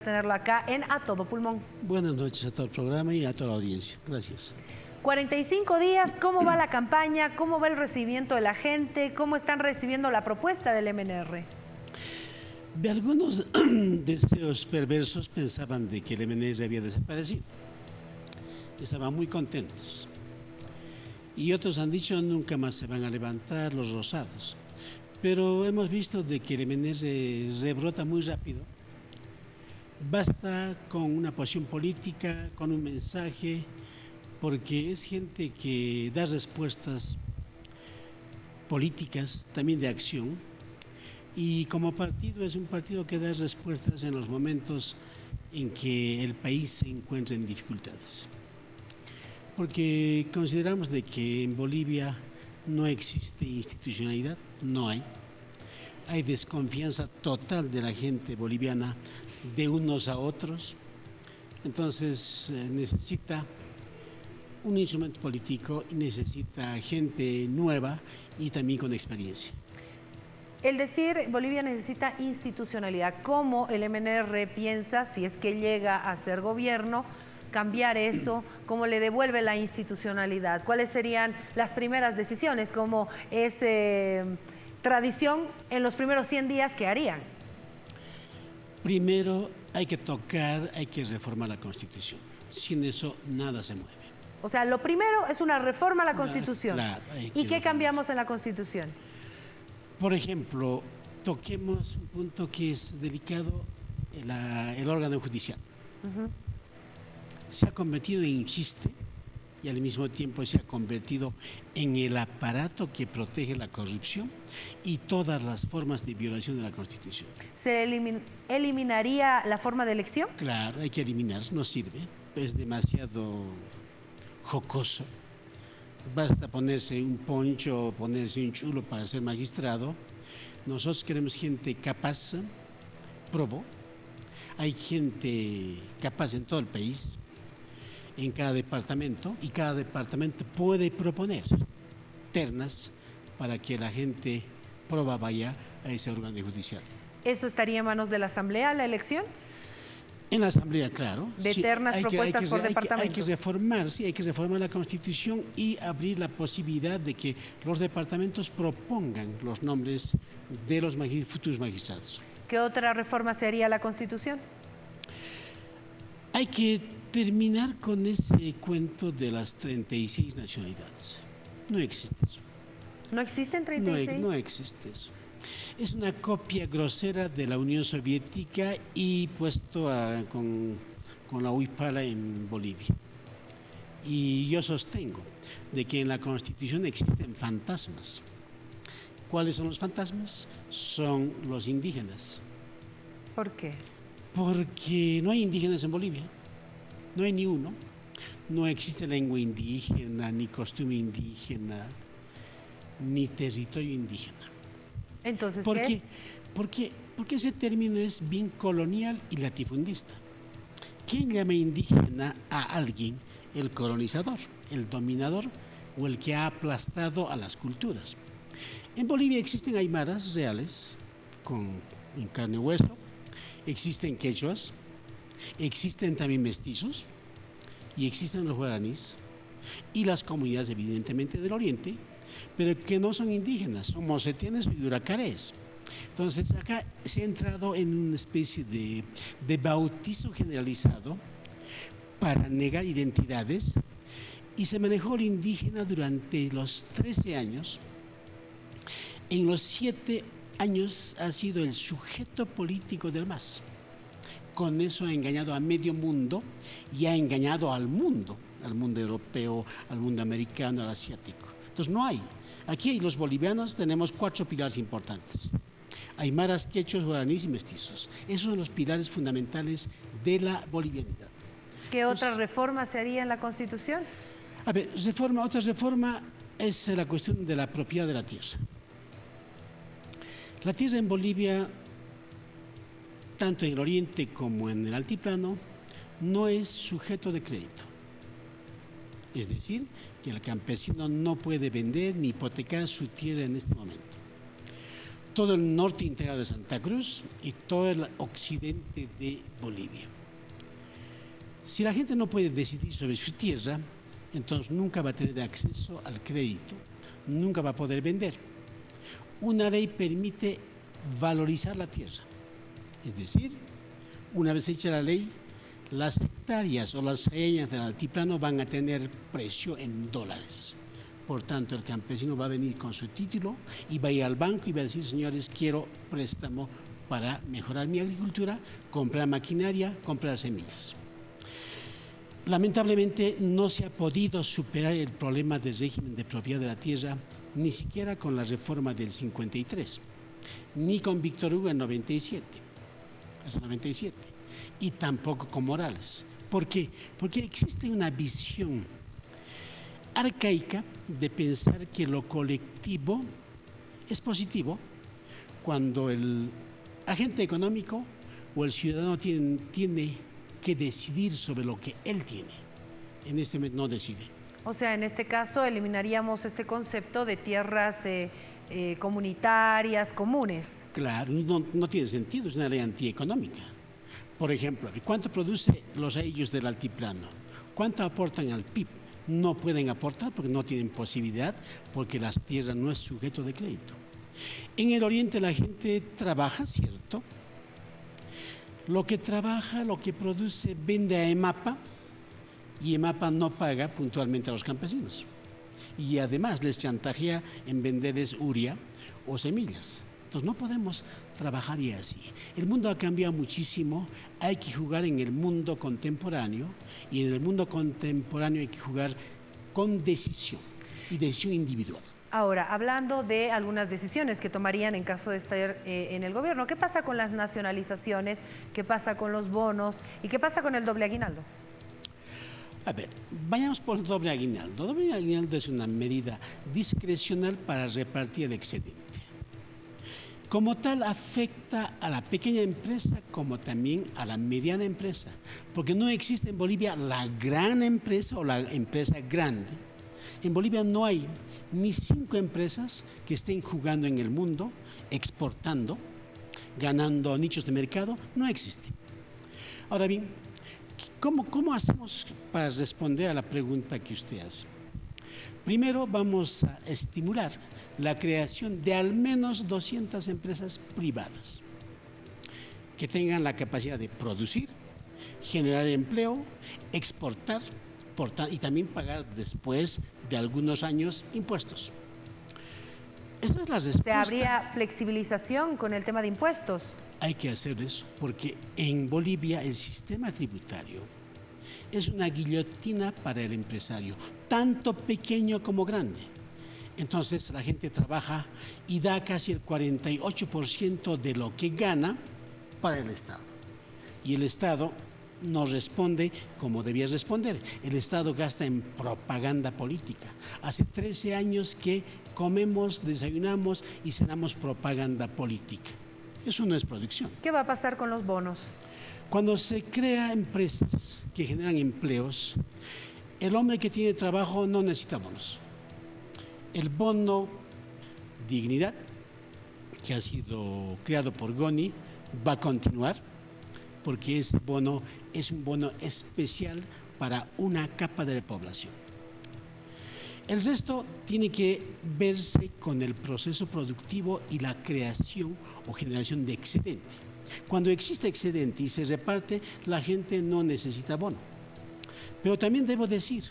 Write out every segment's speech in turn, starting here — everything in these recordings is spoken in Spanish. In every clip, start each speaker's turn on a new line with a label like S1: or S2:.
S1: tenerlo acá en A Todo Pulmón.
S2: Buenas noches a todo el programa y a toda la audiencia. Gracias.
S1: 45 días, ¿cómo va la campaña? ¿Cómo va el recibimiento de la gente? ¿Cómo están recibiendo la propuesta del MNR?
S2: De algunos deseos perversos pensaban de que el MNR había desaparecido. Estaban muy contentos. Y otros han dicho nunca más se van a levantar los rosados. Pero hemos visto de que el MNR rebrota muy rápido. Basta con una posición política, con un mensaje, porque es gente que da respuestas políticas, también de acción, y como partido es un partido que da respuestas en los momentos en que el país se encuentra en dificultades. Porque consideramos de que en Bolivia no existe institucionalidad, no hay. Hay desconfianza total de la gente boliviana de unos a otros, entonces necesita un instrumento político y necesita gente nueva y también con experiencia.
S1: El decir Bolivia necesita institucionalidad, ¿cómo el MNR piensa, si es que llega a ser gobierno, cambiar eso? ¿Cómo le devuelve la institucionalidad? ¿Cuáles serían las primeras decisiones? ¿Cómo es tradición en los primeros 100 días que harían?
S2: Primero hay que reformar la Constitución. Sin eso nada se mueve.
S1: O sea, lo primero es una reforma a la Constitución.
S2: Claro,
S1: ¿Y qué cambiamos en la Constitución?
S2: Por ejemplo, toquemos un punto que es delicado, el órgano judicial. Se ha convertido en un chiste y al mismo tiempo se ha convertido en el aparato que protege la corrupción y todas las formas de violación de la Constitución.
S1: ¿Se eliminaría la forma de elección?
S2: Claro, hay que eliminar, no sirve, es demasiado jocoso. Basta ponerse un poncho, ponerse un chulo para ser magistrado. Nosotros queremos gente capaz, probó. Hay gente capaz en todo el país, en cada departamento, y cada departamento puede proponer ternas para que la gente proba vaya a ese órgano judicial.
S1: ¿Eso estaría en manos de la Asamblea, la elección?
S2: En la Asamblea, claro.
S1: De ternas propuestas por departamento.
S2: Hay que reformar, sí, hay que reformar la Constitución y abrir la posibilidad de que los departamentos propongan los nombres de los futuros magistrados.
S1: ¿Qué otra reforma se haría a la Constitución?
S2: Hay que terminar con ese cuento de las 36 nacionalidades. No existe eso.
S1: ¿No existen 36?
S2: No existe eso. Es una copia grosera de la Unión Soviética y puesto con la huipala en Bolivia. Y yo sostengo de que en la Constitución existen fantasmas. ¿Cuáles son los fantasmas? Son los indígenas.
S1: ¿Por qué?
S2: Porque no hay indígenas en Bolivia. No hay ni uno. No existe lengua indígena, ni costumbre indígena, ni territorio indígena.
S1: Entonces,
S2: ¿Por
S1: qué
S2: qué? Porque ese término es bien colonial y latifundista. ¿Quién llama indígena a alguien? El colonizador, el dominador o el que ha aplastado a las culturas. En Bolivia existen aymaras reales, en carne y hueso, existen quechuas, existen también mestizos y existen los guaraníes y las comunidades evidentemente del oriente, pero que no son indígenas, son mocetenes y huracares. Entonces acá se ha entrado en una especie de bautizo generalizado para negar identidades y se manejó el indígena durante los 13 años. En los 7 años ha sido el sujeto político del MAS. Con eso ha engañado a medio mundo y ha engañado al mundo europeo, al mundo americano, al asiático. Entonces no hay. Aquí los bolivianos tenemos 4 pilares importantes. Aymaras, quechuas, guaraníes y mestizos. Esos son los pilares fundamentales de la bolivianidad.
S1: ¿Qué otra reforma se haría en la Constitución?
S2: A ver, otra reforma es la cuestión de la propiedad de la tierra. La tierra en Bolivia, tanto en el oriente como en el altiplano, no es sujeto de crédito. Es decir, que el campesino no puede vender ni hipotecar su tierra en este momento. todo el norte integral de Santa Cruz y todo el occidente de Bolivia. Si la gente no puede decidir sobre su tierra, entonces nunca va a tener acceso al crédito, nunca va a poder vender. Una ley permite valorizar la tierra, es decir, una vez hecha la ley, las hectáreas o las hectáreas del altiplano van a tener precio en dólares. Por tanto, el campesino va a venir con su título y va a ir al banco y va a decir, señores, quiero préstamo para mejorar mi agricultura, comprar maquinaria, comprar semillas. Lamentablemente no se ha podido superar el problema del régimen de propiedad de la tierra, ni siquiera con la reforma del 53, ni con Víctor Hugo en 97, hasta 97, y tampoco con Morales. ¿Por qué? Porque existe una visión arcaica de pensar que lo colectivo es positivo cuando el agente económico o el ciudadano tiene que decidir sobre lo que él tiene. En este momento no decide.
S1: O sea, en este caso eliminaríamos este concepto de tierras comunitarias, comunes.
S2: Claro, no tiene sentido, es una ley antieconómica. Por ejemplo, ¿cuánto producen los ayllos del altiplano? ¿Cuánto aportan al PIB? No pueden aportar porque no tienen posibilidad, porque la tierra no es sujeto de crédito. En el oriente la gente trabaja, ¿cierto? Lo que trabaja, lo que produce, vende a EMAPA y EMAPA no paga puntualmente a los campesinos. Y además les chantajea en venderles urea o semillas. Entonces no podemos trabajar y así. El mundo ha cambiado muchísimo, hay que jugar en el mundo contemporáneo y en el mundo contemporáneo hay que jugar con decisión y decisión individual.
S1: Ahora, hablando de algunas decisiones que tomarían en caso de estar en el gobierno, ¿qué pasa con las nacionalizaciones? ¿Qué pasa con los bonos? ¿Y qué pasa con el doble aguinaldo?
S2: A ver, vayamos por el doble aguinaldo. El doble aguinaldo es una medida discrecional para repartir el excedente. Como tal, afecta a la pequeña empresa como también a la mediana empresa, porque no existe en Bolivia la gran empresa o la empresa grande. En Bolivia no hay ni 5 empresas que estén jugando en el mundo, exportando, ganando nichos de mercado, no existe. Ahora bien, ¿cómo hacemos para responder a la pregunta que usted hace? Primero vamos a estimular la creación de al menos 200 empresas privadas que tengan la capacidad de producir, generar empleo, exportar y también pagar después de algunos años impuestos. Esa es la respuesta.
S1: ¿Se habría flexibilización con el tema de impuestos?
S2: Hay que hacer eso, porque en Bolivia el sistema tributario es una guillotina para el empresario, tanto pequeño como grande. Entonces la gente trabaja y da casi el 48% de lo que gana para el Estado. Y el Estado no responde como debía responder. El Estado gasta en propaganda política. Hace 13 años que comemos, desayunamos y cenamos propaganda política. Eso no es producción.
S1: ¿Qué va a pasar con los bonos?
S2: Cuando se crean empresas que generan empleos, el hombre que tiene trabajo no necesita bonos. El bono dignidad, que ha sido creado por Goni, va a continuar, porque ese bono es un bono especial para una capa de la población. El resto tiene que verse con el proceso productivo y la creación o generación de excedente. Cuando existe excedente y se reparte, la gente no necesita bono. Pero también debo decir,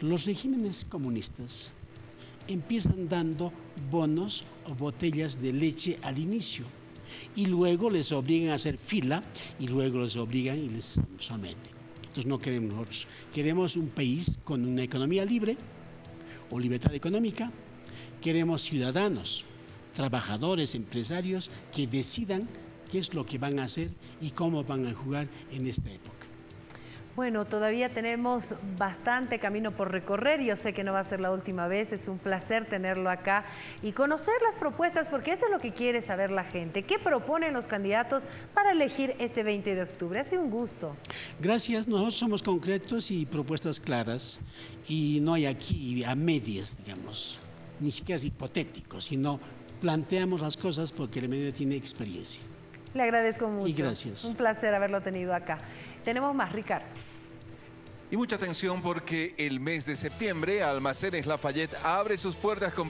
S2: los regímenes comunistas empiezan dando bonos o botellas de leche al inicio y luego les obligan a hacer fila y luego les obligan y les someten. Entonces no queremos nosotros, queremos un país con una economía libre o libertad económica, queremos ciudadanos, trabajadores, empresarios que decidan qué es lo que van a hacer y cómo van a jugar en esta época.
S1: Bueno, todavía tenemos bastante camino por recorrer. Yo sé que no va a ser la última vez. Es un placer tenerlo acá y conocer las propuestas, porque eso es lo que quiere saber la gente. ¿Qué proponen los candidatos para elegir este 20 de octubre? Ha sido un gusto.
S2: Gracias. Nosotros somos concretos y propuestas claras y no hay aquí a medias, digamos, ni siquiera es hipotético, sino planteamos las cosas porque el MNR tiene experiencia.
S1: Le agradezco mucho.
S2: Y gracias.
S1: Un placer haberlo tenido acá. Tenemos más, Ricardo.
S3: Y mucha atención porque el mes de septiembre Almacenes Lafayette abre sus puertas con